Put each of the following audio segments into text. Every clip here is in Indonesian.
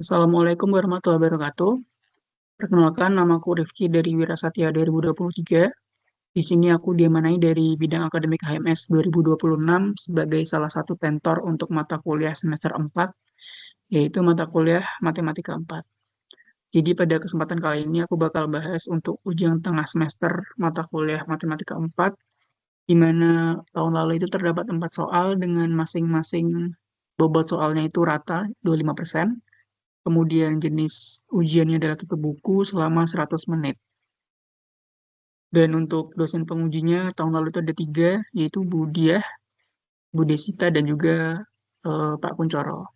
Assalamualaikum warahmatullahi wabarakatuh. Perkenalkan, namaku Rifki dari Wirasatya 2023. Di sini aku diamanai dari bidang akademik HMS 2026 sebagai salah satu tentor untuk mata kuliah semester 4, yaitu mata kuliah Matematika 4. Jadi pada kesempatan kali ini aku bakal bahas untuk ujian tengah semester mata kuliah Matematika 4, di mana tahun lalu itu terdapat 4 soal dengan masing-masing bobot soalnya itu rata 25%. Kemudian jenis ujiannya adalah tutup buku selama 100 menit. Dan untuk dosen pengujinya tahun lalu itu ada 3, yaitu Bu Diah, Bu Desita, dan juga Pak Kuncoro.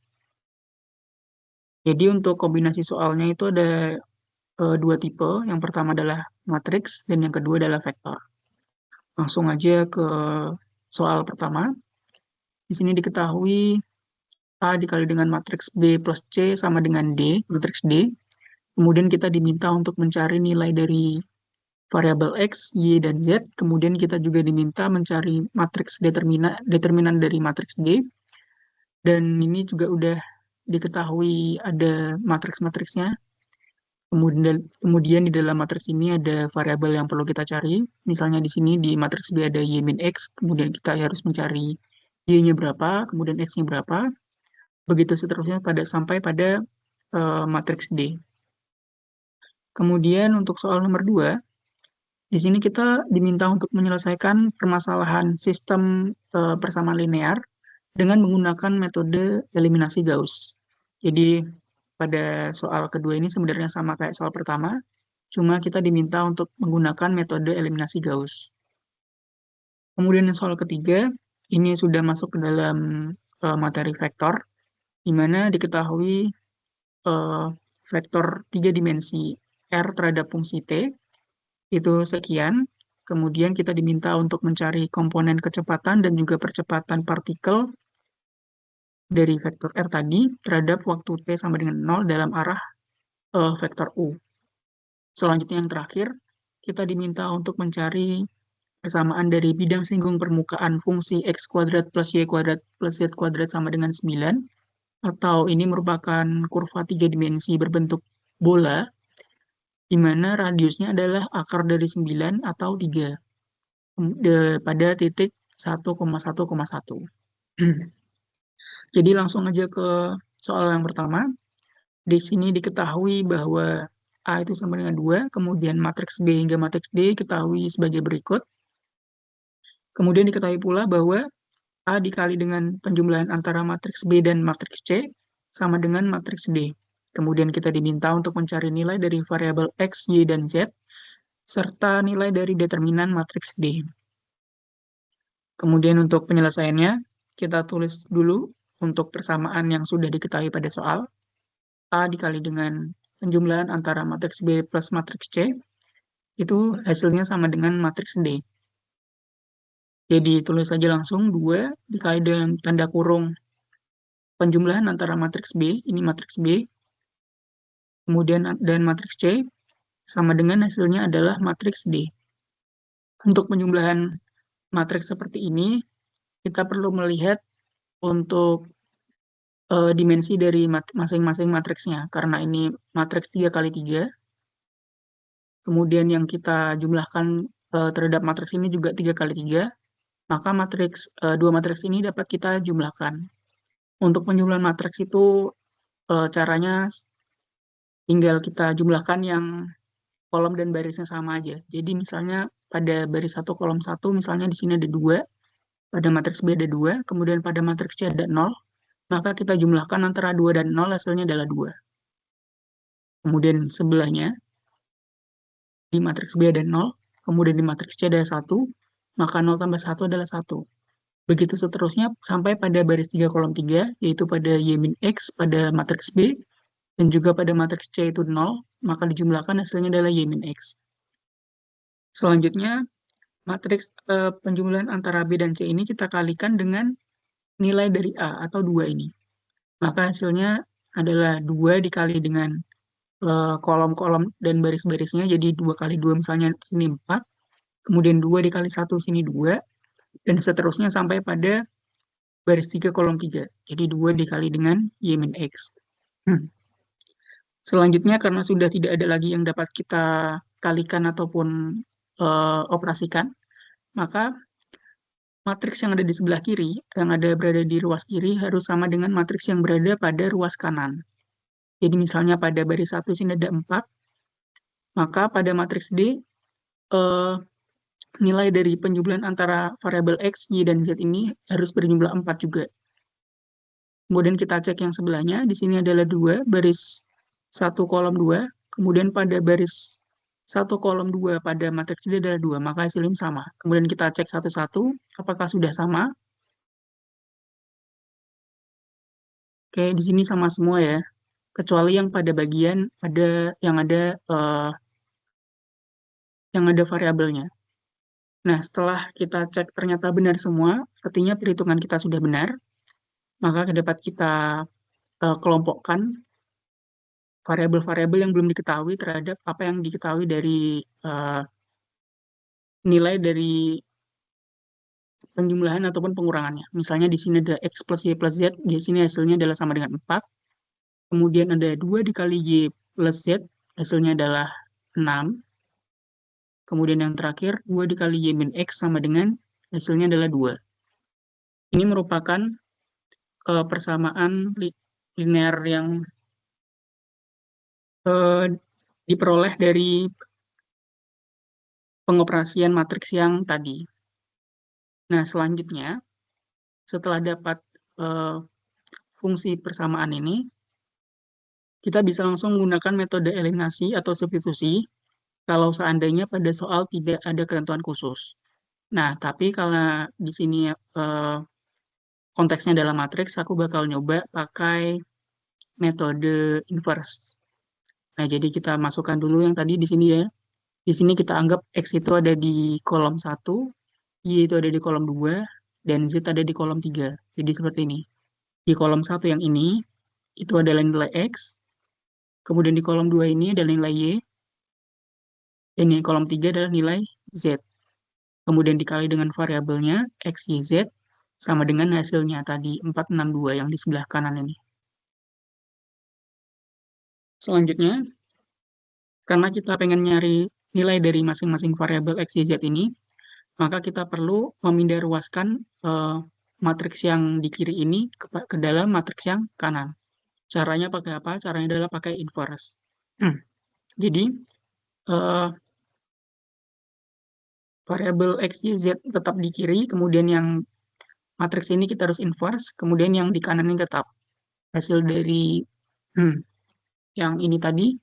Jadi untuk kombinasi soalnya itu ada 2 tipe. Yang pertama adalah matriks, dan yang kedua adalah vektor. Langsung aja ke soal pertama. Di sini diketahui A dikali dengan matriks B plus C sama dengan D, matriks D. Kemudian kita diminta untuk mencari nilai dari variabel X, Y, dan Z. Kemudian kita juga diminta mencari matriks determinan dari matriks D. Dan ini juga udah diketahui ada matriks-matriksnya. Kemudian di dalam matriks ini ada variabel yang perlu kita cari. Misalnya di sini di matriks B ada Y min X, kemudian kita harus mencari Y-nya berapa, kemudian X-nya berapa. Begitu seterusnya sampai pada matriks D. Kemudian untuk soal nomor 2, di sini kita diminta untuk menyelesaikan permasalahan sistem persamaan linear dengan menggunakan metode eliminasi Gauss. Jadi pada soal kedua ini sebenarnya sama kayak soal pertama, cuma kita diminta untuk menggunakan metode eliminasi Gauss. Kemudian soal ketiga, ini sudah masuk ke dalam materi vektor, di mana diketahui vektor 3 dimensi R terhadap fungsi T itu sekian. Kemudian kita diminta untuk mencari komponen kecepatan dan juga percepatan partikel dari vektor R tadi terhadap waktu T sama dengan 0 dalam arah vektor U. Selanjutnya yang terakhir, kita diminta untuk mencari persamaan dari bidang singgung permukaan fungsi X kuadrat plus Y kuadrat plus Z kuadrat sama dengan 9, atau ini merupakan kurva 3 dimensi berbentuk bola, di mana radiusnya adalah akar dari 9 atau 3 pada titik 1,1,1. Jadi langsung aja ke soal yang pertama. Di sini diketahui bahwa A itu sama dengan 2, kemudian matriks B hingga matriks D diketahui sebagai berikut. Kemudian diketahui pula bahwa A dikali dengan penjumlahan antara matriks B dan matriks C sama dengan matriks D. Kemudian kita diminta untuk mencari nilai dari variabel X, Y, dan Z, serta nilai dari determinan matriks D. Kemudian untuk penyelesaiannya, kita tulis dulu untuk persamaan yang sudah diketahui pada soal. A dikali dengan penjumlahan antara matriks B plus matriks C, itu hasilnya sama dengan matriks D. Jadi tulis saja langsung 2 dikali dengan tanda kurung penjumlahan antara matriks B, ini matriks B, kemudian dan matriks C, sama dengan hasilnya adalah matriks D. Untuk penjumlahan matriks seperti ini, kita perlu melihat untuk dimensi dari masing-masing matriksnya, karena ini matriks 3 kali 3, kemudian yang kita jumlahkan terhadap matriks ini juga 3 kali 3, maka dua matriks ini dapat kita jumlahkan. Untuk penjumlahan matriks itu caranya tinggal kita jumlahkan yang kolom dan barisnya sama aja. Jadi misalnya pada baris 1 kolom 1, misalnya di sini ada 2, pada matriks B ada 2, kemudian pada matriks C ada 0, maka kita jumlahkan antara 2 dan 0, hasilnya adalah 2. Kemudian sebelahnya, di matriks B ada 0, kemudian di matriks C ada 1, maka 0 tambah 1 adalah 1. Begitu seterusnya sampai pada baris 3 kolom 3, yaitu pada Y min X pada matriks B, dan juga pada matriks C itu 0, maka dijumlahkan hasilnya adalah Y min X. Selanjutnya, matriks penjumlahan antara B dan C ini kita kalikan dengan nilai dari A atau 2 ini. Maka hasilnya adalah 2 dikali dengan kolom-kolom dan baris-barisnya, jadi 2 kali 2 misalnya sini 4, kemudian 2 dikali 1 sini 2, dan seterusnya sampai pada baris 3 kolom 3. Jadi 2 dikali dengan Y min X. Selanjutnya, karena sudah tidak ada lagi yang dapat kita kalikan ataupun operasikan, maka matriks yang ada di sebelah kiri, yang ada berada di ruas kiri, harus sama dengan matriks yang berada pada ruas kanan. Jadi misalnya pada baris 1 sini ada 4, maka pada matriks D, eh, nilai dari penjumlahan antara variabel X, Y, dan Z ini harus berjumlah 4 juga. Kemudian kita cek yang sebelahnya, di sini adalah 2, baris 1 kolom 2, kemudian pada baris 1 kolom 2 pada matriks D adalah 2, maka hasilnya sama. Kemudian kita cek satu-satu, apakah sudah sama. Oke, di sini sama semua ya, kecuali yang pada bagian eh, yang ada variabelnya. Nah, setelah kita cek ternyata benar semua, artinya perhitungan kita sudah benar, maka dapat kita kelompokkan variabel-variabel yang belum diketahui terhadap apa yang diketahui dari nilai dari penjumlahan ataupun pengurangannya. Misalnya di sini ada X plus Y plus Z, di sini hasilnya adalah sama dengan 4. Kemudian ada 2 dikali Y plus Z, hasilnya adalah 6. Kemudian yang terakhir, 2 dikali Y min X sama dengan hasilnya adalah 2. Ini merupakan persamaan linear yang eh, diperoleh dari pengoperasian matriks yang tadi. Nah, selanjutnya, setelah dapat eh, fungsi persamaan ini, kita bisa langsung menggunakan metode eliminasi atau substitusi kalau seandainya pada soal tidak ada ketentuan khusus. Nah, tapi karena di sini konteksnya adalah matriks, aku bakal nyoba pakai metode inverse. Nah, jadi kita masukkan dulu yang tadi di sini ya. Di sini kita anggap X itu ada di kolom 1, Y itu ada di kolom 2, dan Z ada di kolom 3. Jadi seperti ini. Di kolom 1 yang ini, itu adalah nilai X, kemudian di kolom 2 ini adalah nilai Y, dan di kolom 3 adalah nilai Z. Kemudian dikali dengan variabelnya X, Y, Z, sama dengan hasilnya tadi 462 yang di sebelah kanan ini. Selanjutnya, karena kita pengen nyari nilai dari masing-masing variabel X, Y, Z ini, maka kita perlu memindah ruaskan matriks yang di kiri ini ke dalam matriks yang kanan. Caranya pakai apa? Caranya adalah pakai inverse. Jadi, eh, variabel X, Y, Z tetap di kiri, kemudian yang matriks ini kita harus inverse, kemudian yang di kanan ini tetap. Hasil dari yang ini tadi,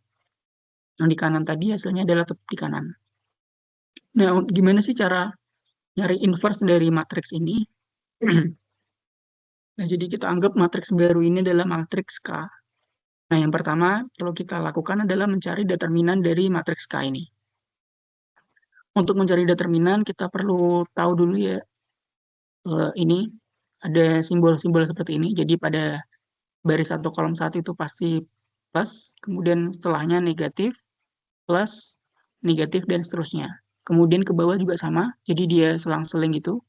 yang di kanan tadi hasilnya adalah tetap di kanan. Nah, gimana sih cara nyari inverse dari matriks ini? Nah, jadi kita anggap matriks baru ini adalah matriks K. Nah, yang pertama perlu kita lakukan adalah mencari determinan dari matriks K ini. Untuk mencari determinan, kita perlu tahu dulu ya, ini ada simbol-simbol seperti ini. Jadi pada baris 1 kolom 1 itu pasti plus, kemudian setelahnya negatif, plus, negatif, dan seterusnya. Kemudian ke bawah juga sama, jadi dia selang-seling gitu.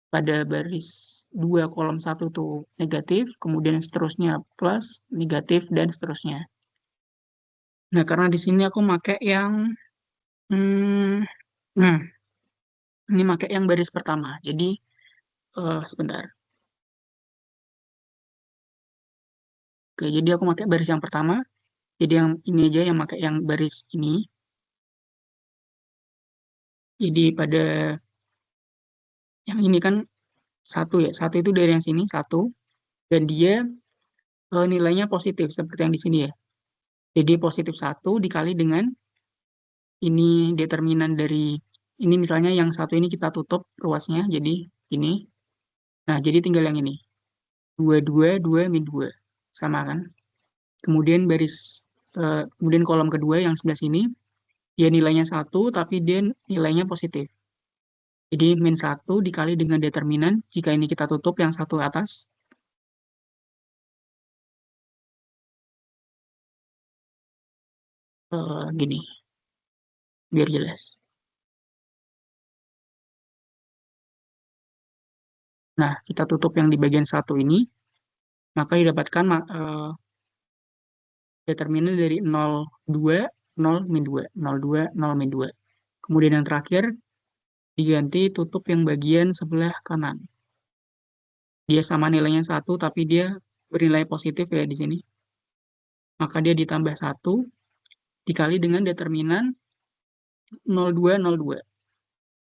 Pada baris 2 kolom 1 itu negatif, kemudian seterusnya plus, negatif, dan seterusnya. Nah, karena di sini aku pakai yang hmm, nah, ini pakai yang baris pertama. Jadi sebentar. Oke, jadi aku pakai baris yang pertama. Jadi yang ini aja yang pakai yang baris ini. Jadi pada yang ini kan satu ya, satu itu dari yang sini satu, dan dia nilainya positif seperti yang di sini ya. Jadi positif satu dikali dengan ini determinan dari ini misalnya yang satu ini kita tutup ruasnya jadi ini. Nah, jadi tinggal yang ini. 2 min 2 sama kan? Kemudian kemudian kolom kedua yang sebelah sini dia nilainya satu tapi dia nilainya positif. Jadi min 1 dikali dengan determinan jika ini kita tutup yang satu atas. Gini, biar jelas. Nah, kita tutup yang di bagian satu ini, maka didapatkan determinan dari 0, 2, 0, min 2, 0, 2, 0, min 2. Kemudian yang terakhir, diganti tutup yang bagian sebelah kanan. Dia sama nilainya 1, tapi dia bernilai positif ya di sini. Maka dia ditambah 1 dikali dengan determinan 0,2, 0,2.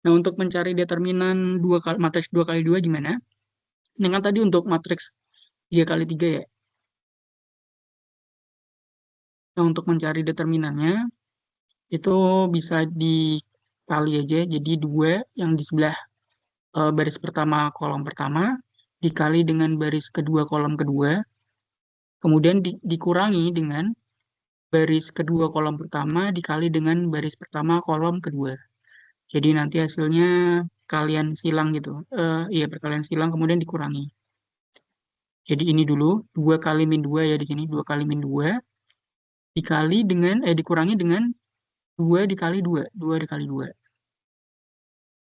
Nah, untuk mencari determinan matriks 2 kali 2 gimana? Ini kan tadi untuk matriks 3 kali 3 ya. Nah, untuk mencari determinannya, itu bisa dikali aja. Jadi 2 yang di sebelah baris pertama kolom pertama, dikali dengan baris kedua kolom kedua, kemudian dikurangi dengan baris kedua kolom pertama, dikali dengan baris pertama kolom kedua. Jadi nanti hasilnya kalian silang gitu. Iya, perkalian silang kemudian dikurangi. Jadi ini dulu 2 kali min 2 ya di sini 2 kali min 2 dikali dengan dikurangi dengan 2 dikali 2, 2 dikali 2.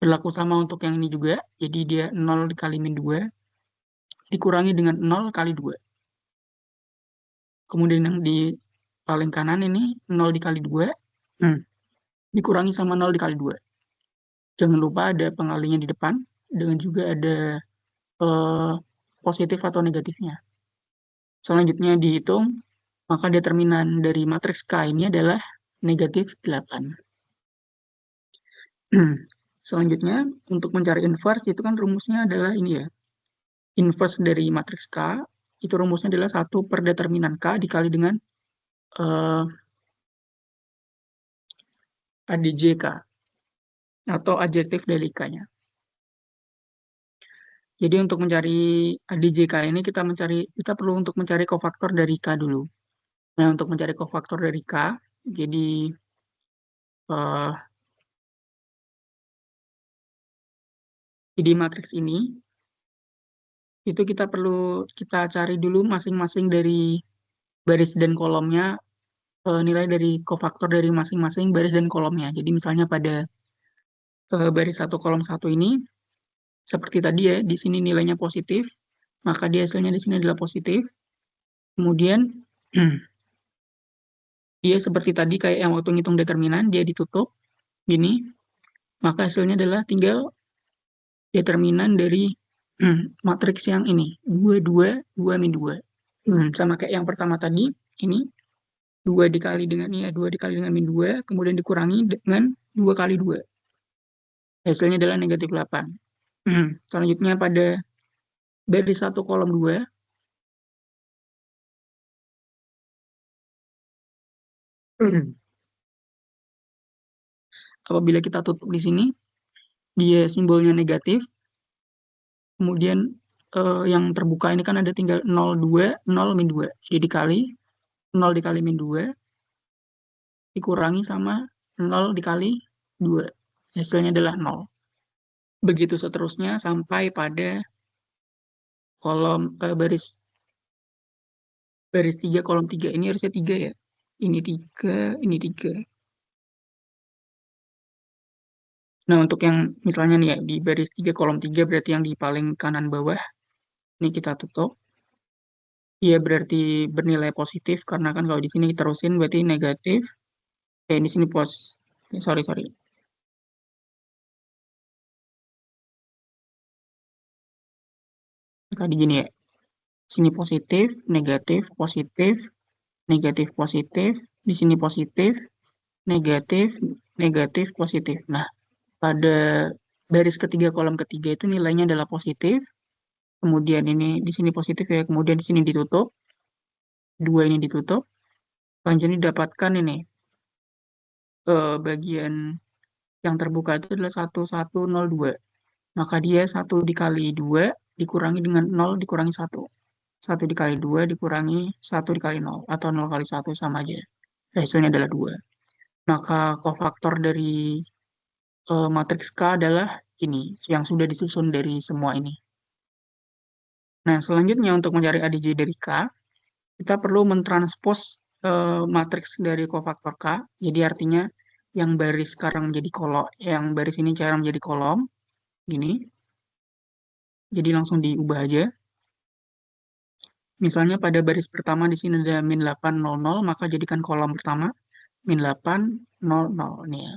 Berlaku sama untuk yang ini juga. Jadi dia 0 dikali min 2 dikurangi dengan 0 kali 2. Kemudian yang di paling kanan ini 0 dikali 2 dikurangi sama 0 dikali 2. Jangan lupa ada pengalinya di depan dengan juga ada positif atau negatifnya. Selanjutnya dihitung, maka determinan dari matriks K ini adalah negatif 8. Selanjutnya, untuk mencari inverse, itu kan rumusnya adalah ini ya. Inverse dari matriks K, itu rumusnya adalah 1 per determinan K dikali dengan ADJK, atau adjektif dari K-nya. Jadi untuk mencari ADJK ini kita perlu untuk mencari kofaktor dari K dulu. Nah, untuk mencari kofaktor dari K, jadi di matriks ini itu kita cari dulu masing-masing dari baris dan kolomnya, nilai dari kofaktor dari masing-masing baris dan kolomnya. Jadi misalnya pada baris 1 kolom 1 ini seperti tadi ya, di sini nilainya positif, maka dia hasilnya di sini adalah positif. Kemudian dia seperti tadi kayak yang waktu ngitung determinan, dia ditutup gini, maka hasilnya adalah tinggal determinan dari matriks yang ini, 2, 2, 2, min 2. Sama kayak yang pertama tadi, ini 2 dikali dengan ini ya, 2 dikali dengan min 2, kemudian dikurangi dengan 2 kali 2. Hasilnya adalah negatif 8. Selanjutnya pada baris 1 kolom 2, apabila kita tutup di sini, dia simbolnya negatif. Kemudian yang terbuka ini kan ada tinggal 0, 2, 0, min 2. Jadi dikali 0 dikali min 2 dikurangi sama 0 dikali 2. Hasilnya adalah 0. Begitu seterusnya sampai pada kolom baris 3 kolom 3. Ini harusnya 3 ya. Ini 3, ini 3. Nah, untuk yang misalnya nih ya, di baris 3 kolom 3 berarti yang di paling kanan bawah. Ini kita tutup. Iya berarti bernilai positif, karena kan kalau di sini terusin berarti negatif. Di sini sorry. Tadi gini ya. Sini positif, negatif, positif, negatif, positif. Di sini positif, negatif, negatif, positif. Nah, pada baris ketiga kolom ketiga itu nilainya adalah positif. Kemudian ini di sini positif ya, kemudian di sini ditutup. 2 ini ditutup. Selanjutnya didapatkan ini bagian yang terbuka itu adalah 1102. Maka dia 1 dikali 2 dikurangi dengan 0 dikurangi 1. 1 dikali 2 dikurangi 1 dikali 0. Atau 0 kali 1 sama aja. Hasilnya adalah 2. Maka kofaktor dari matriks K adalah ini, yang sudah disusun dari semua ini. Nah, selanjutnya untuk mencari ADJ dari K, kita perlu mentranspos matriks dari kofaktor K. Jadi artinya yang baris sekarang menjadi kolom, yang baris ini sekarang menjadi kolom, gini. Jadi langsung diubah aja. Misalnya pada baris pertama di sini ada min 8, 00, maka jadikan kolom pertama min 8, 00. Nih ya.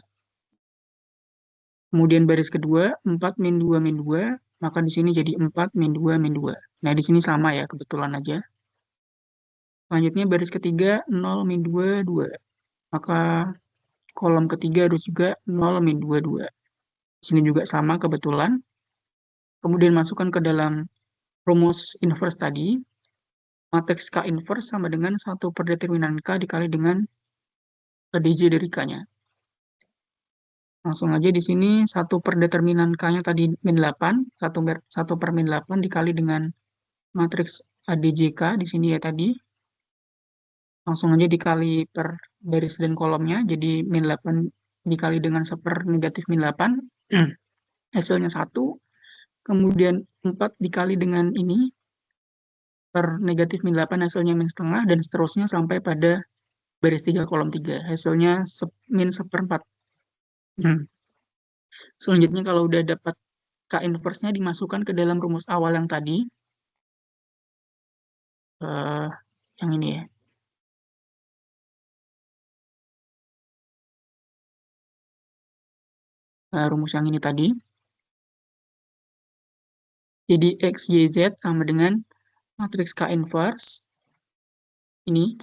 Kemudian baris kedua, 4, min 2, min 2, maka di sini jadi 4, min 2, min 2. Nah, di sini sama ya, kebetulan aja. Selanjutnya baris ketiga, 0, min 2, 2. Maka kolom ketiga harus juga 0, min 2, 2. Di sini juga sama, kebetulan. Kemudian masukkan ke dalam rumus inverse tadi. Matriks K inverse sama dengan 1 per determinan K dikali dengan dj dari K-nya. Langsung aja di sini 1 per determinan K-nya tadi min 8, 1 per min 8 dikali dengan matriks ADJK di sini ya tadi. Langsung aja dikali per baris dan kolomnya, jadi min 8 dikali dengan 1 negatif min 8, hasilnya 1. Kemudian 4 dikali dengan ini, per negatif min 8 hasilnya min setengah, dan seterusnya sampai pada baris 3 kolom 3, hasilnya min 1/4. Selanjutnya kalau udah dapat K inverse-nya dimasukkan ke dalam rumus awal yang tadi, yang ini ya. Rumus yang ini tadi. Jadi X, Y, Z sama dengan matriks K inverse ini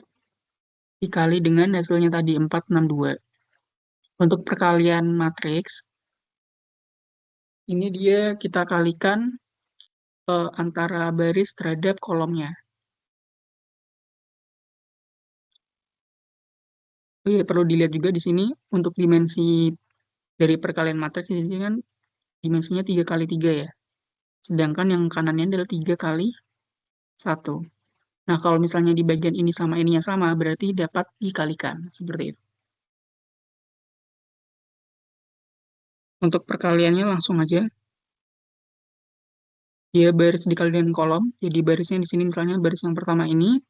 dikali dengan hasilnya tadi 4, 6, 2. Untuk perkalian matriks, ini dia kita kalikan antara baris terhadap kolomnya. Oh iya, perlu dilihat juga di sini untuk dimensi dari perkalian matriks di sini kan dimensinya 3 kali 3 ya. Sedangkan yang kanannya adalah 3 kali 1. Nah, kalau misalnya di bagian ini sama ininya sama, berarti dapat dikalikan. Seperti itu. Untuk perkaliannya langsung aja. Ya, baris dikali dengan kolom. Jadi barisnya di sini misalnya baris yang pertama ini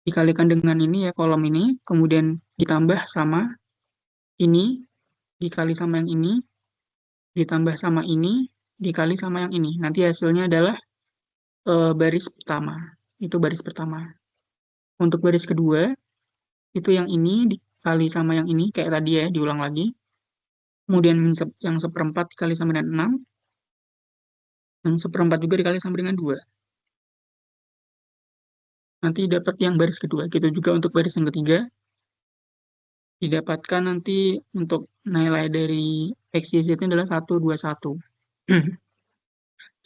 dikalikan dengan ini ya, kolom ini. Kemudian ditambah sama ini, dikali sama yang ini, ditambah sama ini, dikali sama yang ini. Nanti hasilnya adalah baris pertama. Itu baris pertama. Untuk baris kedua, itu yang ini dikali sama yang ini, kayak tadi ya, diulang lagi. Kemudian yang 1/4 dikali sama dengan 6. Yang 1/4 juga dikali sama dengan 2. Nanti dapat yang baris kedua. Gitu juga untuk baris yang ketiga. Didapatkan nanti untuk nilai dari X, Y, Z ini adalah 1, 2, 1.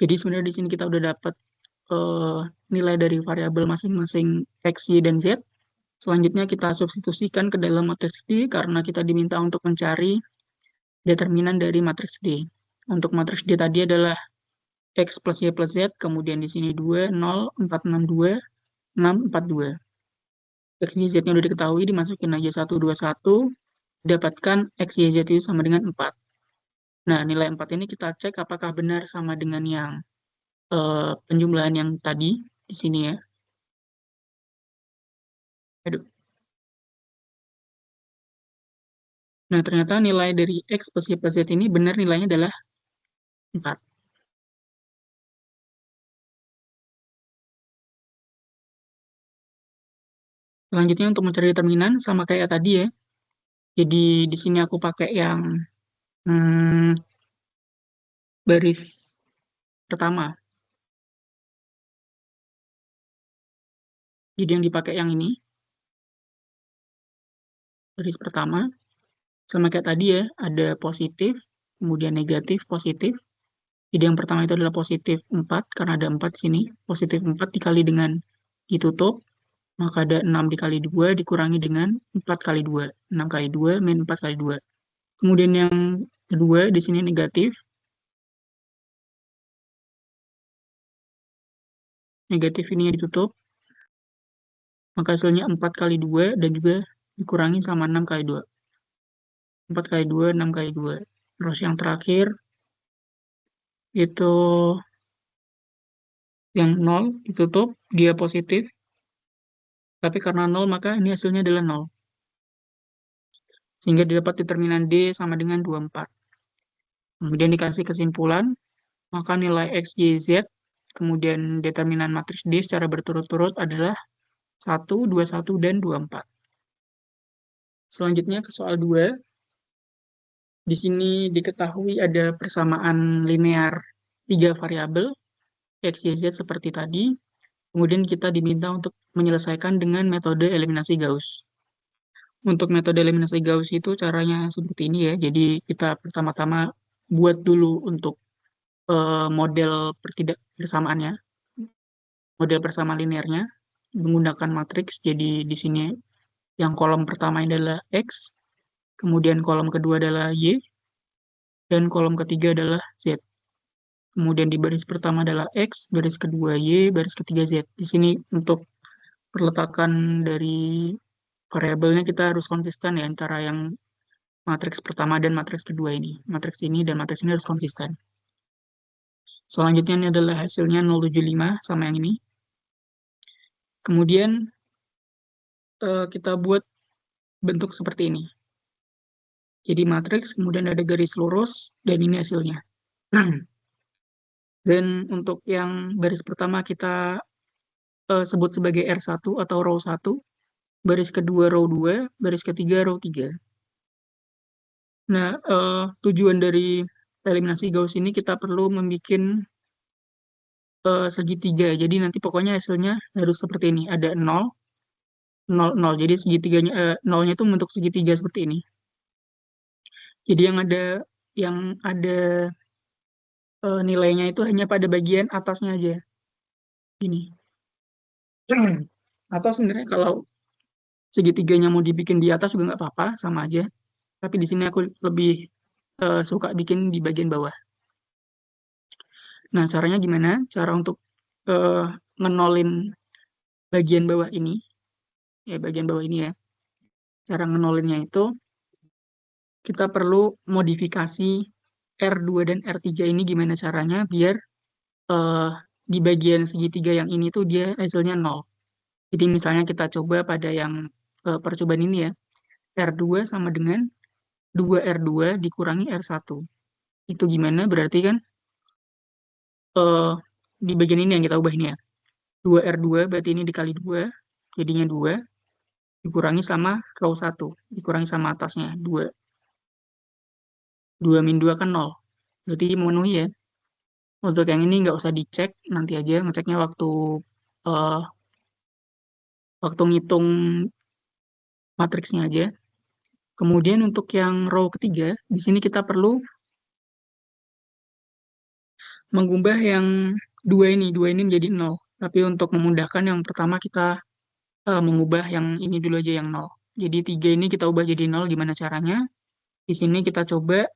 Jadi sebenarnya di sini kita udah dapat nilai dari variabel masing-masing X, Y, dan Z. Selanjutnya kita substitusikan ke dalam matriks D karena kita diminta untuk mencari determinan dari matriks D. Untuk matriks D tadi adalah X plus Y plus Z, kemudian di sini 2, 0, 4, 6, 2, 6, 4, 2. X, Y, Z-nya udah diketahui, dimasukin aja 1, 2, 1, dapatkan X, Y, Z itu sama dengan 4. Nah, nilai 4 ini kita cek apakah benar sama dengan yang penjumlahan yang tadi di sini ya. Aduh. Nah, ternyata nilai dari X plus Y plus Z ini benar nilainya adalah 4. Selanjutnya untuk mencari determinan sama kayak tadi ya. Jadi di sini aku pakai yang baris pertama. Jadi yang dipakai yang ini, baris pertama. Sama kayak tadi ya, ada positif, kemudian negatif, positif. Jadi yang pertama itu adalah positif 4, karena ada 4 di sini. Positif 4 dikali dengan ditutup, maka ada 6 dikali 2 dikurangi dengan 4 kali 2. 6 kali 2 min 4 kali 2. Kemudian yang kedua di sini negatif. Negatif ini ditutup, maka hasilnya 4 kali 2 dan juga dikurangi sama 6 kali 2. 4 kali 2, 6 kali 2. Terus yang terakhir, itu yang 0 ditutup, dia positif. Tapi karena 0, maka ini hasilnya adalah 0. Sehingga didapat determinan D sama dengan 24. Kemudian dikasih kesimpulan, maka nilai X, Y, Z Kemudian determinan matriks D secara berturut-turut adalah 1, 21, dan 24. Selanjutnya ke soal 2. Di sini diketahui ada persamaan linear 3 variabel, X, Y, Z seperti tadi. Kemudian kita diminta untuk menyelesaikan dengan metode eliminasi Gauss. Untuk metode eliminasi Gauss itu caranya seperti ini ya. Jadi kita pertama-tama buat dulu untuk model persamaannya, model persamaan linearnya menggunakan matriks. Jadi di sini yang kolom pertama adalah X, kemudian kolom kedua adalah Y, dan kolom ketiga adalah Z. Kemudian di baris pertama adalah X, baris kedua Y, baris ketiga Z. Di sini untuk perletakan dari variabelnya kita harus konsisten ya antara yang matriks pertama dan matriks kedua ini. Matriks ini dan matriks ini harus konsisten. Selanjutnya ini adalah hasilnya 075 sama yang ini. Kemudian kita buat bentuk seperti ini. Jadi matriks, kemudian ada garis lurus, dan ini hasilnya. Dan untuk yang baris pertama kita sebut sebagai R1 atau row 1, baris kedua row 2, baris ketiga row 3. Nah, tujuan dari eliminasi Gauss ini kita perlu membuat segitiga. Jadi nanti pokoknya hasilnya harus seperti ini. Ada 0, 0, 0. Jadi segitiganya, 0-nya itu bentuk segitiga seperti ini. Jadi yang ada nilainya itu hanya pada bagian atasnya aja. Ini. Atau sebenarnya kalau segitiganya mau dibikin di atas juga nggak apa-apa, sama aja. Tapi di sini aku lebih suka bikin di bagian bawah. Nah, caranya gimana? Cara untuk ngenolin bagian bawah ini, ya bagian bawah ini ya. Cara ngenolinnya itu kita perlu modifikasi R2 dan R3 ini gimana caranya biar di bagian segitiga yang ini tuh dia hasilnya 0. Jadi misalnya kita coba pada yang percobaan ini ya, R2 sama dengan 2R2 dikurangi R1. Itu gimana? Berarti kan di bagian ini yang kita ubah ini ya. 2R2 berarti ini dikali 2, jadinya 2, dikurangi sama row 1, dikurangi sama atasnya, 2. 2 min 2 kan 0. Berarti memenuhi ya. Untuk yang ini nggak usah dicek, nanti aja ngeceknya uh, waktu ngitung matriksnya aja. Kemudian untuk yang row ketiga, di sini kita perlu mengubah yang dua ini menjadi 0. Tapi untuk memudahkan yang pertama kita mengubah yang ini dulu aja yang 0. Jadi 3 ini kita ubah jadi 0, gimana caranya? Di sini kita coba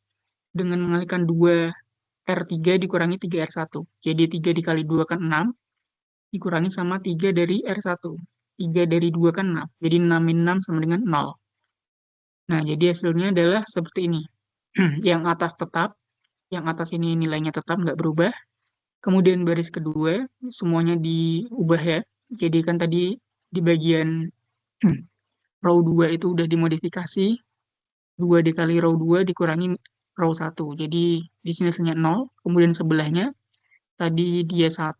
dengan mengalihkan 2R3 dikurangi 3R1. Jadi 3 dikali 2 kan 6, dikurangi sama 3 dari R1. 3 dari 2 kan 6. Jadi 6 min 6 sama dengan 0. Nah, jadi hasilnya adalah seperti ini. Yang atas tetap, yang atas ini nilainya tetap, nggak berubah. Kemudian baris kedua, semuanya diubah ya. Jadi kan tadi di bagian row 2 itu udah dimodifikasi. 2 dikali row 2 dikurangi row 1. Jadi di sini hasilnya 0. Kemudian sebelahnya, tadi dia 1,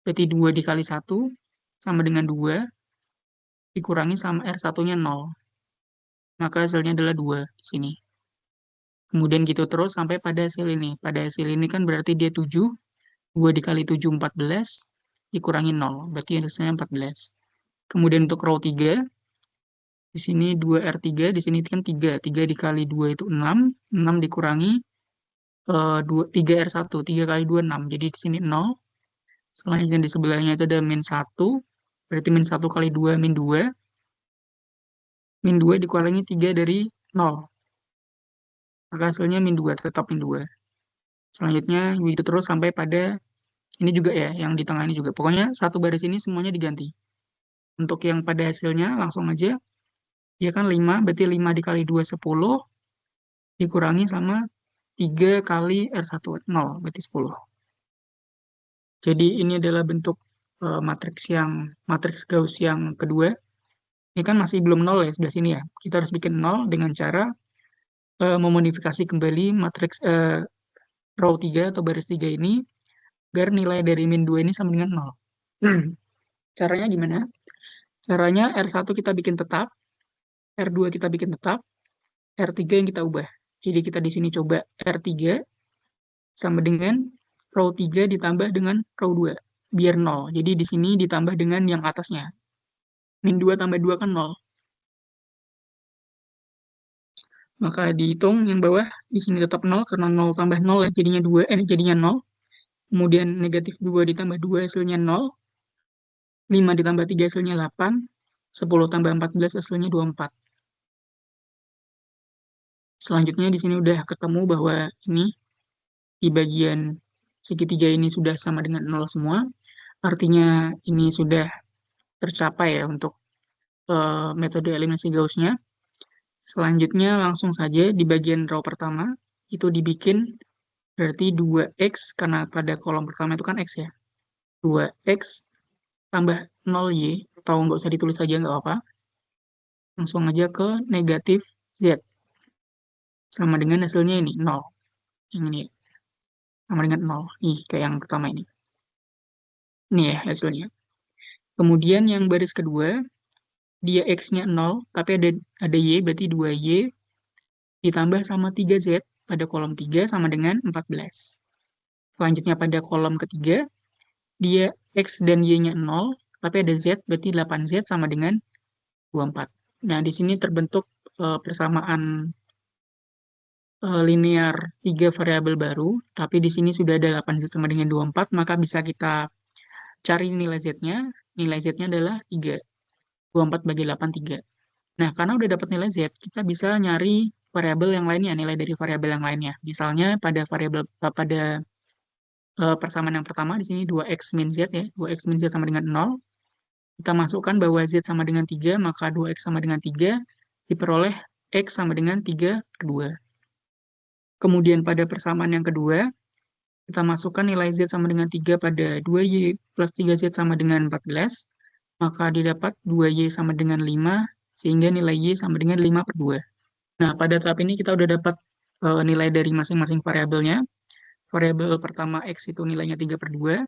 berarti 2 dikali 1 sama dengan 2, dikurangi sama R1-nya 0. Maka hasilnya adalah 2 di sini. Kemudian gitu terus sampai pada hasil ini. Pada hasil ini kan berarti dia 7. 2 dikali 7, 14. Dikurangi 0. Berarti hasilnya 14. Kemudian untuk row 3. Di sini 2R3. Di sini kan 3. 3 dikali 2 itu 6. 6 dikurangi 3R1. 3 kali 2, 6. Jadi di sini 0. Selanjutnya di sebelahnya itu ada min 1. Berarti min 1 kali 2, min 2. Min 2 dikurangi 3 dari 0. Maka hasilnya min 2, tetap min 2. Selanjutnya begitu terus sampai pada ini juga ya, yang di tengah ini juga. Pokoknya satu baris ini semuanya diganti. Untuk yang pada hasilnya langsung aja, ya kan 5, berarti 5 dikali 2, 10, dikurangi sama 3 kali R1, 0, berarti 10. Jadi ini adalah bentuk matriks Gauss yang kedua. Ini kan masih belum 0 ya, sebelah sini ya. Kita harus bikin 0 dengan cara memodifikasi kembali matriks row 3 atau baris 3 ini agar nilai dari min 2 ini sama dengan 0. Caranya gimana? Caranya R1 kita bikin tetap, R2 kita bikin tetap, R3 yang kita ubah. Jadi kita di sini coba R3 sama dengan row 3 ditambah dengan row 2, biar 0. Jadi di sini ditambah dengan yang atasnya. Min 2 tambah 2 kan 0. Maka dihitung yang bawah, di sini tetap 0, karena 0 tambah 0 ya, jadinya 2, jadinya 0. Kemudian negatif 2 ditambah 2 hasilnya 0, 5 ditambah 3 hasilnya 8, 10 tambah 14 hasilnya 24. Selanjutnya di sini udah ketemu bahwa ini di bagian segitiga ini sudah sama dengan 0 semua. Artinya ini sudah tercapai ya untuk metode eliminasi Gauss-nya. Selanjutnya langsung saja di bagian row pertama itu dibikin berarti 2x, karena pada kolom pertama itu kan x ya. 2x tambah 0y, atau nggak usah ditulis saja nggak apa-apa. Langsung aja ke negatif z. Sama dengan hasilnya ini, 0. Yang ini sama dengan 0. Nih, kayak yang pertama ini. Ini ya hasilnya. Kemudian yang baris kedua, dia x-nya 0, tapi ada y, berarti 2y ditambah sama 3z pada kolom 3 sama dengan 14. Selanjutnya pada kolom ketiga, dia x dan y-nya 0, tapi ada z, berarti 8z sama dengan 24. Nah, di sini terbentuk persamaan linear 3 variabel baru, tapi di sini sudah ada 8z sama dengan 24, maka bisa kita cari nilai z-nya. Nilai z-nya adalah 3. 24 bagi 8, 3. Nah, karena udah dapat nilai z, kita bisa nyari variabel yang lainnya, nilai dari variabel yang lainnya. Misalnya pada persamaan yang pertama di sini 2x min z ya, 2x min z sama dengan 0. Kita masukkan bahwa z sama dengan 3, maka 2x sama dengan 3 diperoleh x sama dengan 3 per 2. Kemudian pada persamaan yang kedua, kita masukkan nilai z sama dengan 3 pada 2y plus 3z sama dengan 14, maka didapat 2y sama dengan 5, sehingga nilai y sama dengan 5 per 2. Nah, pada tahap ini kita udah dapat nilai dari masing-masing variabelnya. Variabel pertama x itu nilainya 3 per 2,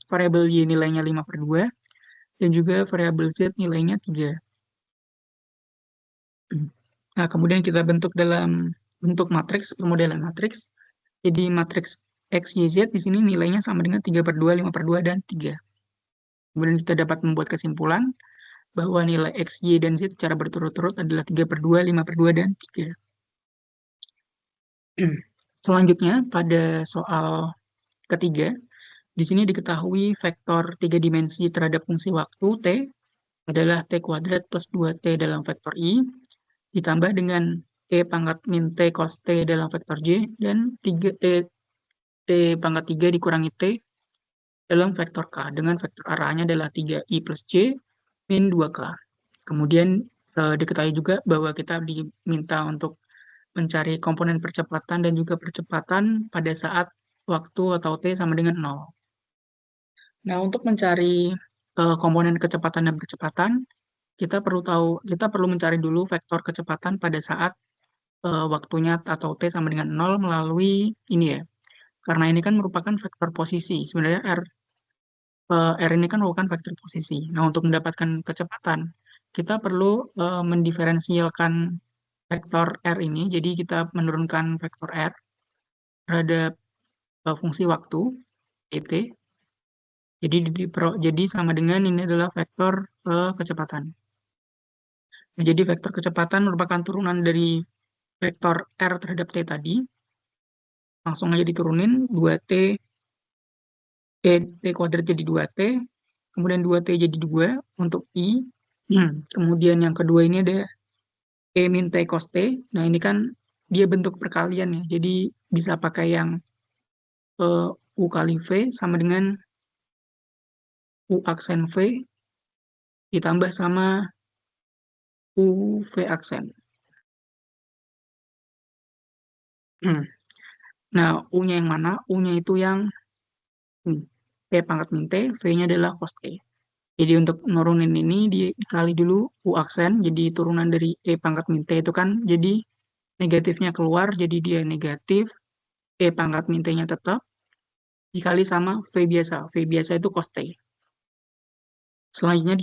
variabel y nilainya 5 per 2, dan juga variabel z nilainya 3. Nah, kemudian kita bentuk dalam bentuk matriks, permodelan matriks. Jadi matriks X, Y, Z di sini nilainya sama dengan 3 per 2, 5 per 2, dan 3. Kemudian kita dapat membuat kesimpulan bahwa nilai X, Y, dan Z secara berturut-turut adalah 3 per 2, 5 per 2, dan 3. Selanjutnya, pada soal ketiga, di sini diketahui vektor 3 dimensi terhadap fungsi waktu T adalah T kuadrat plus 2T dalam vektor I, ditambah dengan E pangkat min T cos T dalam vektor J, dan 3T T pangkat 3 dikurangi T dalam vektor K, dengan vektor arahnya adalah 3I plus J min 2K. Kemudian diketahui juga bahwa kita diminta untuk mencari komponen percepatan dan juga percepatan pada saat waktu atau T sama dengan 0. Nah, untuk mencari komponen kecepatan dan percepatan, kita perlu mencari dulu vektor kecepatan pada saat waktunya atau T sama dengan 0 melalui ini ya. Karena ini kan merupakan vektor posisi. Sebenarnya R ini kan merupakan vektor posisi. Nah, untuk mendapatkan kecepatan, kita perlu mendiferensialkan vektor R ini. Jadi kita menurunkan vektor R terhadap fungsi waktu, dt. Jadi sama dengan ini adalah vektor kecepatan. Nah, jadi vektor kecepatan merupakan turunan dari vektor R terhadap T tadi. Langsung aja diturunin, 2T, T kuadrat jadi 2T, kemudian 2T jadi 2 untuk I. Kemudian yang kedua ini ada E min T cos T. Nah, ini kan dia bentuk perkalian ya, jadi bisa pakai yang U kali V sama dengan U aksen V ditambah sama U V aksen. Nah, U-nya yang mana? U-nya itu yang P pangkat min T, V-nya adalah cos T. Jadi untuk nurunin ini dikali dulu U aksen, jadi turunan dari E pangkat min T itu kan, jadi negatifnya keluar, jadi dia negatif, E pangkat min T-nya tetap, dikali sama V biasa. V biasa itu cos T. Selanjutnya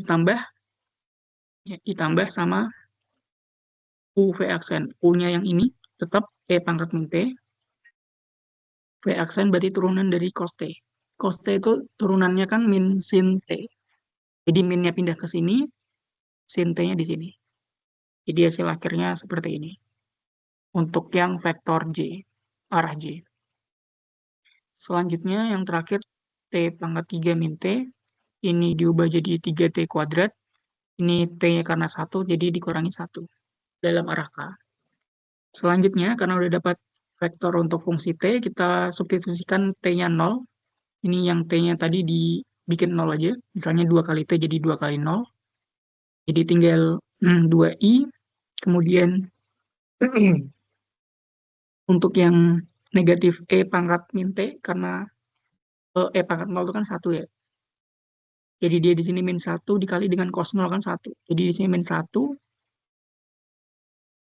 ditambah sama UV aksen. U-nya yang ini tetap E pangkat min T. V aksen berarti turunan dari cos T. Cos T itu turunannya kan min sin T. Jadi minnya pindah ke sini, sin T-nya di sini. Jadi hasil akhirnya seperti ini. Untuk yang vektor J, arah J. Selanjutnya yang terakhir T pangkat 3 min T. Ini diubah jadi 3T kuadrat. Ini T-nya karena 1, jadi dikurangi 1 dalam arah K. Selanjutnya, karena udah dapat vektor untuk fungsi T, kita substitusikan T-nya 0. Ini yang T-nya tadi dibikin 0 aja. Misalnya 2 kali T jadi 2 kali 0. Jadi tinggal 2i. Kemudian untuk yang negatif E pangkat min T, karena E pangkat 0 itu kan 1 ya. Jadi dia di sini min 1 dikali dengan cos 0 kan 1. Jadi di sini min 1,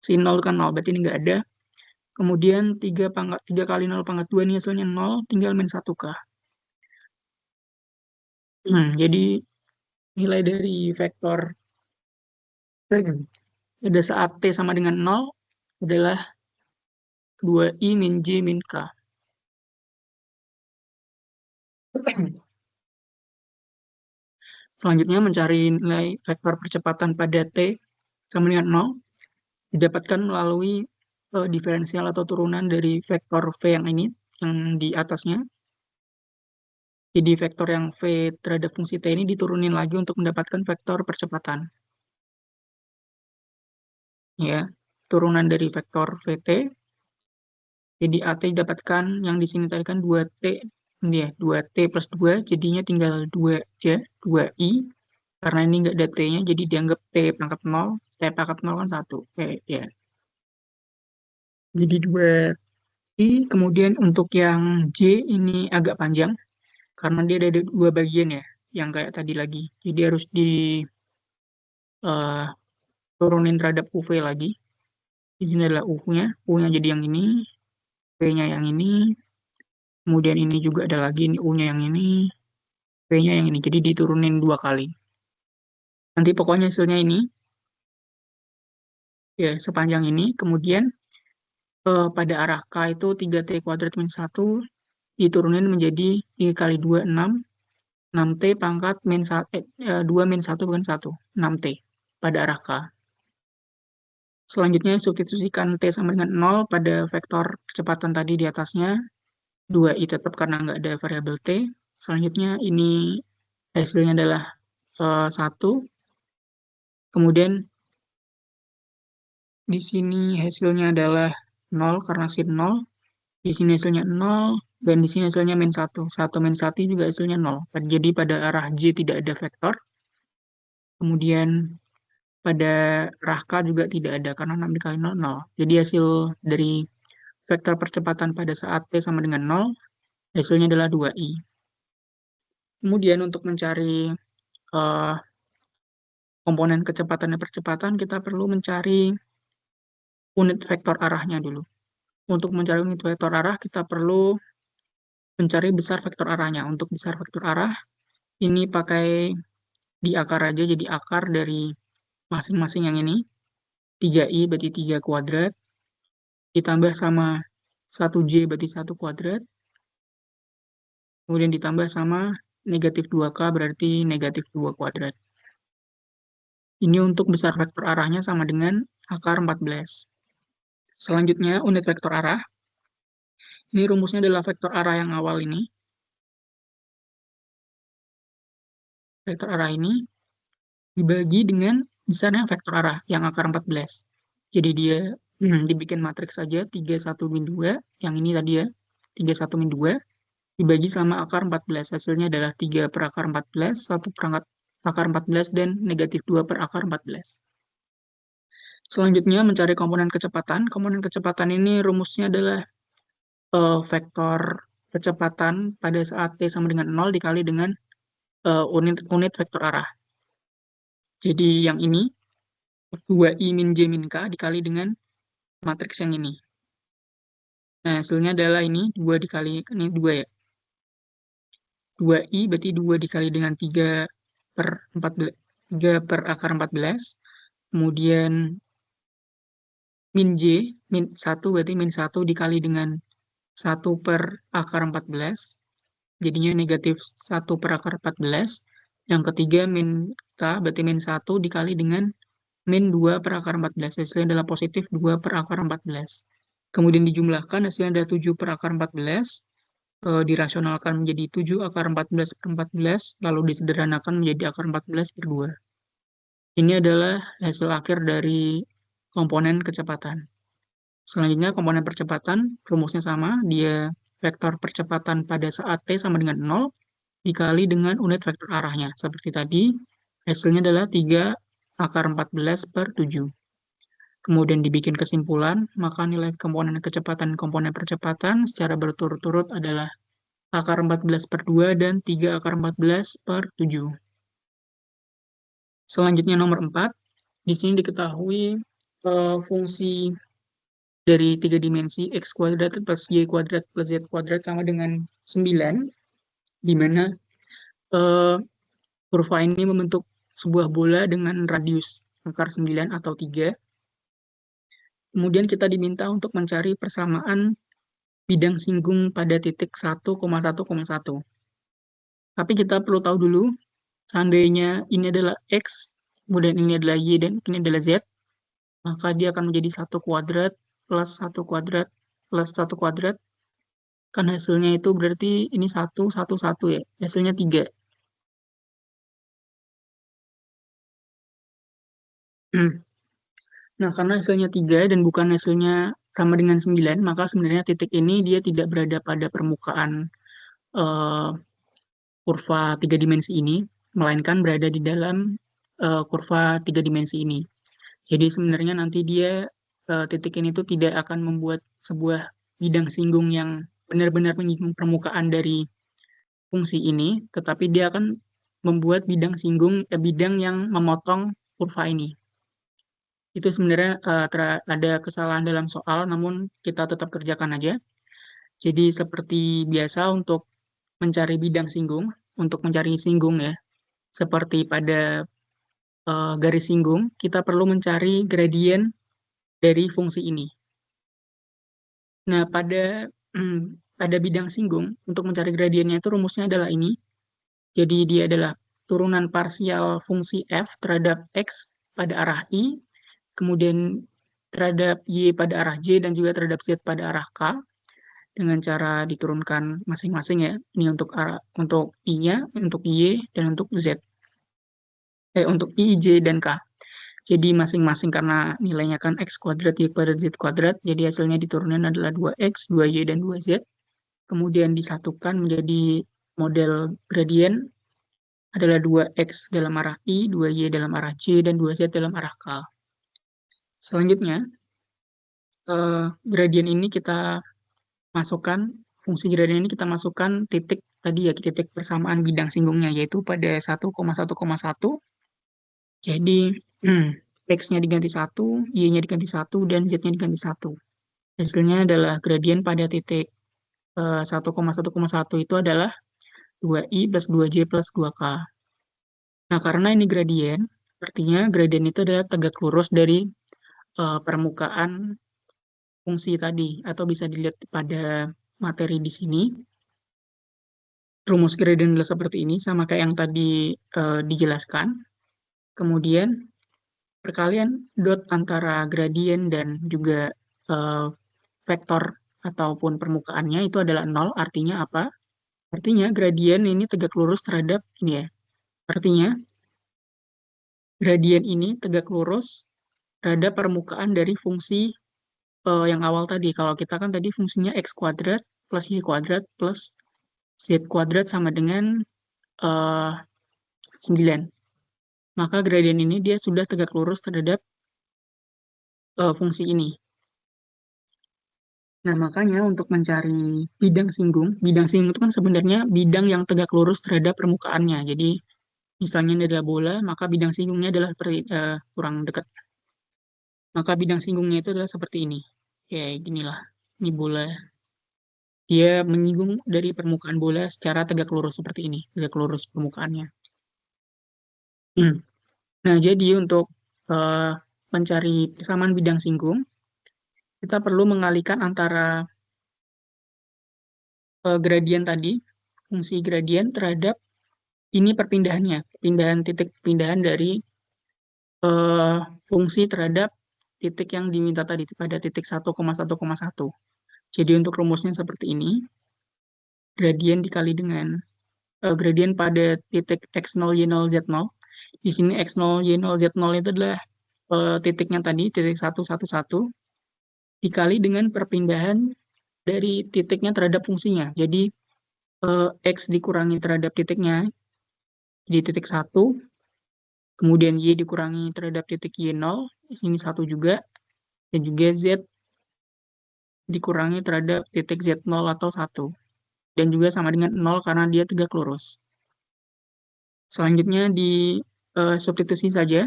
sin 0 kan 0, berarti ini nggak ada. Kemudian 3 kali 0 pangkat 2 ini hasilnya 0, tinggal min 1 kah. Jadi nilai dari vektor pada saat T sama dengan 0 adalah 2i min j min k. Selanjutnya mencari nilai vektor percepatan pada T sama dengan 0 didapatkan melalui diferensial atau turunan dari vektor V yang ini, yang di atasnya. Jadi vektor yang V terhadap fungsi T ini diturunin lagi untuk mendapatkan vektor percepatan. Ya, turunan dari vektor VT. Jadi AT didapatkan yang di sini tadi kan 2T, ini ya, 2T plus 2, jadinya tinggal 2 aja, 2I. Karena ini nggak ada T-nya, jadi dianggap T pangkat 0. T pangkat 0 kan 1. Ya. Jadi 2I, kemudian untuk yang J ini agak panjang, karena dia ada 2 bagian ya, yang kayak tadi lagi. Jadi harus diturunin terhadap UV lagi. Di sini adalah U-nya, U-nya jadi yang ini, V-nya yang ini, kemudian ini juga ada lagi, ini U-nya yang ini, V-nya yang ini. Jadi diturunin 2 kali. Nanti pokoknya hasilnya ini, ya sepanjang ini. Kemudian pada arah K itu 3T kuadrat min 1 diturunin menjadi 3 kali 2, 6. 6T pangkat min 1, 2 min 1 bukan 1, 6T pada arah K. Selanjutnya substitusikan T sama dengan 0 pada vektor kecepatan tadi di atasnya. 2i tetap karena nggak ada variabel T. Selanjutnya ini hasilnya adalah 1. Kemudian di sini hasilnya adalah 0 karena sin 0. Di sini hasilnya 0. Dan di sini hasilnya min 1. 1 min 1 juga hasilnya 0. Jadi pada arah J tidak ada vektor. Kemudian pada arah K juga tidak ada karena 6 dikali 0, 0. Jadi hasil dari vektor percepatan pada saat T sama dengan 0, hasilnya adalah 2i. Kemudian untuk mencari uh, komponen kecepatan dan percepatan, kita perlu mencari unit vektor arahnya dulu. Untuk mencari unit vektor arah, kita perlu mencari besar vektor arahnya. Untuk besar vektor arah, ini pakai di akar aja, jadi akar dari masing-masing yang ini. 3i berarti 3 kuadrat, ditambah sama 1j berarti 1 kuadrat, kemudian ditambah sama negatif 2k berarti negatif 2 kuadrat. Ini untuk besar vektor arahnya sama dengan akar 14. Selanjutnya, unit vektor arah. Ini rumusnya adalah vektor arah yang awal ini. Vektor arah ini dibagi dengan besarnya vektor arah yang akar 14. Jadi dia dibikin matriks saja 3, 1, min 2. Yang ini tadi ya, 3, 1, min 2. Dibagi sama akar 14. Hasilnya adalah 3 per akar 14, 1 per akar 14, dan negatif 2 per akar 14. Selanjutnya mencari komponen kecepatan. Komponen kecepatan ini rumusnya adalah vektor kecepatan pada saat T sama dengan 0 dikali dengan unit vektor arah. Jadi yang ini 2i min j min k dikali dengan matriks yang ini. Nah, hasilnya adalah ini 2 dikali, ini 2 ya. 2i berarti 2 dikali dengan 3 per 14, 3 per akar 14. Kemudian min j, min 1 berarti min 1 dikali dengan 1 per akar 14. Jadinya negatif 1 per akar 14. Yang ketiga min k berarti min 1 dikali dengan min 2 per akar 14. Hasilnya adalah positif 2 per akar 14. Kemudian dijumlahkan hasilnya adalah 7 per akar 14. Dirasionalkan menjadi 7 akar 14 per 14, lalu disederhanakan menjadi akar 14 per 2. Ini adalah hasil akhir dari komponen kecepatan. Selanjutnya komponen percepatan, rumusnya sama, dia vektor percepatan pada saat T sama dengan 0 dikali dengan unit vektor arahnya. Seperti tadi, hasilnya adalah 3 akar 14 per 7. Kemudian dibikin kesimpulan, maka nilai komponen kecepatan dan komponen percepatan secara berturut-turut adalah akar 14 per 2 dan 3 akar 14 per 7. Selanjutnya nomor 4, di sini diketahui fungsi dari 3 dimensi x kuadrat plus y kuadrat plus z kuadrat sama dengan 9, di mana kurva ini membentuk sebuah bola dengan radius akar 9 atau 3. Kemudian kita diminta untuk mencari persamaan bidang singgung pada titik 1,1,1. Tapi kita perlu tahu dulu, seandainya ini adalah x, kemudian ini adalah y, dan ini adalah z, maka dia akan menjadi 1 kuadrat plus 1 kuadrat plus 1 kuadrat. Kan hasilnya itu berarti ini 1, 1, 1 ya. Hasilnya 3. Nah, karena hasilnya 3 dan bukan hasilnya sama dengan 9, maka sebenarnya titik ini dia tidak berada pada permukaan eh, kurva 3 dimensi ini, melainkan berada di dalam kurva 3 dimensi ini. Jadi sebenarnya nanti dia titik ini tuh tidak akan membuat sebuah bidang singgung yang benar-benar menyinggung permukaan dari fungsi ini, tetapi dia akan membuat bidang singgung, bidang yang memotong kurva ini. Itu sebenarnya ada kesalahan dalam soal, namun kita tetap kerjakan aja. Jadi seperti biasa untuk mencari bidang singgung, untuk mencari singgung ya, seperti pada garis singgung, kita perlu mencari gradien dari fungsi ini. Nah, pada bidang singgung, untuk mencari gradiennya itu rumusnya adalah ini. Jadi dia adalah turunan parsial fungsi f terhadap x pada arah i, kemudian terhadap y pada arah j, dan juga terhadap z pada arah k, dengan cara diturunkan masing-masing ya. Ini untuk i-nya, untuk y, dan untuk z. Untuk i, j, dan k. Jadi masing-masing karena nilainya kan x kuadrat, y kuadrat, z kuadrat, jadi hasilnya diturunin adalah 2x, 2y, dan 2z. Kemudian disatukan menjadi model gradien adalah 2x dalam arah i, 2y dalam arah j, dan 2z dalam arah k. Selanjutnya, gradien ini kita masukkan, fungsi gradien ini kita masukkan titik tadi ya, titik persamaan bidang singgungnya, yaitu pada 1,1,1. Jadi, x-nya diganti 1, y-nya diganti 1, dan z-nya diganti 1. Hasilnya adalah gradien pada titik 1,1,1 itu adalah 2i plus 2j plus 2k. Nah, karena ini gradien, artinya gradien itu adalah tegak lurus dari permukaan fungsi tadi, atau bisa dilihat pada materi di sini. Rumus gradien adalah seperti ini, sama kayak yang tadi dijelaskan. Kemudian, perkalian dot antara gradien dan juga vektor ataupun permukaannya itu adalah 0, artinya apa? Artinya gradien ini tegak lurus terhadap ini ya. Artinya gradien ini tegak lurus terhadap permukaan dari fungsi yang awal tadi. Kalau kita kan tadi fungsinya x kuadrat plus y kuadrat plus z kuadrat sama dengan 9. Maka gradien ini dia sudah tegak lurus terhadap fungsi ini. Nah, makanya untuk mencari bidang singgung itu kan sebenarnya bidang yang tegak lurus terhadap permukaannya. Jadi, misalnya ini adalah bola, maka bidang singgungnya adalah kurang dekat. Maka bidang singgungnya itu adalah seperti ini. Ya, ginilah. Ini bola. Dia menyinggung dari permukaan bola secara tegak lurus seperti ini, tegak lurus permukaannya. Nah, jadi untuk eh, mencari persamaan bidang singgung, kita perlu mengalihkan antara gradien tadi, fungsi gradien terhadap ini perpindahannya, perpindahan titik perpindahan dari eh, fungsi terhadap titik yang diminta tadi pada titik 1,1,1. Jadi untuk rumusnya seperti ini, gradien dikali dengan gradien pada titik x0, y0, z0. Di sini x0, y0, z0 itu adalah titiknya tadi, titik 1, 1, 1, dikali dengan perpindahan dari titiknya terhadap fungsinya. Jadi x dikurangi terhadap titiknya, jadi titik 1, kemudian y dikurangi terhadap titik y0, di sini 1 juga, dan juga z dikurangi terhadap titik z0 atau 1. Dan juga sama dengan 0 karena dia tegak lurus. Selanjutnya di substitusi saja.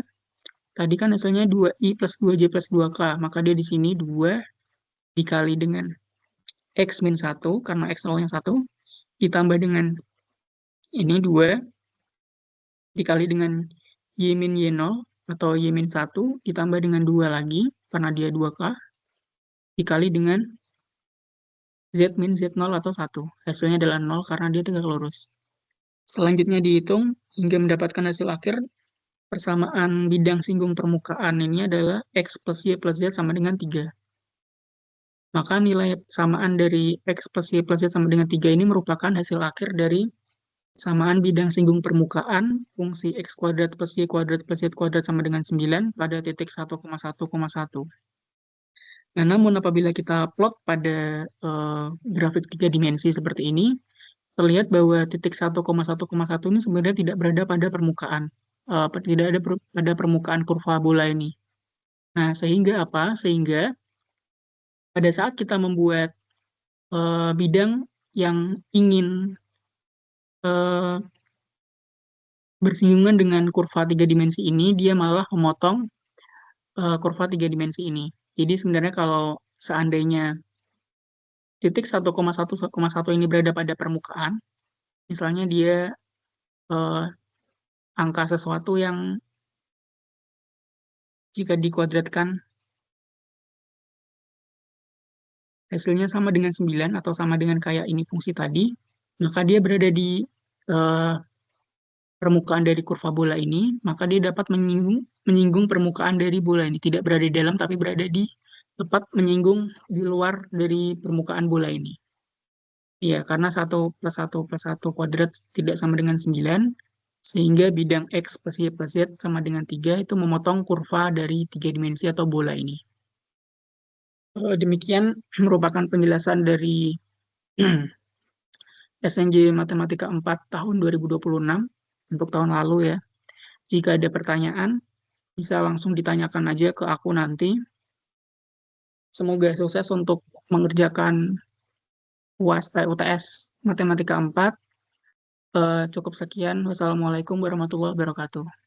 Tadi kan hasilnya 2i plus 2j plus 2k, maka dia di sini 2 dikali dengan x min 1, karena x 0-nya 1, ditambah dengan ini 2 dikali dengan y min y0 atau y min 1, ditambah dengan 2 lagi, karena dia 2k, dikali dengan z min z0 atau 1. Hasilnya adalah 0 karena dia tegak lurus. Selanjutnya dihitung hingga mendapatkan hasil akhir. Persamaan bidang singgung permukaan ini adalah x plus y plus z sama dengan 3. Maka nilai persamaan dari x plus y plus z sama dengan 3 ini merupakan hasil akhir dari samaan bidang singgung permukaan fungsi x kuadrat plus y kuadrat plus z kuadrat sama dengan 9 pada titik 1,1,1. Nah, namun apabila kita plot pada grafik 3 dimensi seperti ini, terlihat bahwa titik 1,1,1 ini sebenarnya tidak berada pada permukaan. Tidak ada pada permukaan kurva bola ini. Nah, sehingga apa? Sehingga pada saat kita membuat bidang yang ingin eh, bersinggungan dengan kurva 3 dimensi ini, dia malah memotong kurva 3 dimensi ini. Jadi sebenarnya kalau seandainya titik 1,1,1 ini berada pada permukaan, misalnya dia eh, angka sesuatu yang jika dikuadratkan hasilnya sama dengan 9 atau sama dengan kayak ini fungsi tadi, maka dia berada di eh, permukaan dari kurva bola ini, maka dia dapat menyinggung permukaan dari bola ini. Tidak berada di dalam, tapi berada di tepat menyinggung di luar dari permukaan bola ini. Iya, karena 1 plus 1 plus 1 kuadrat tidak sama dengan 9, sehingga bidang X plus Y plus Z sama dengan 3 itu memotong kurva dari 3 dimensi atau bola ini. Demikian merupakan penjelasan dari SNJ Matematika 4 tahun 2026 untuk tahun lalu ya. Jika ada pertanyaan, bisa langsung ditanyakan aja ke aku nanti. Semoga sukses untuk mengerjakan UTS Matematika 4. Cukup sekian. Wassalamualaikum warahmatullahi wabarakatuh.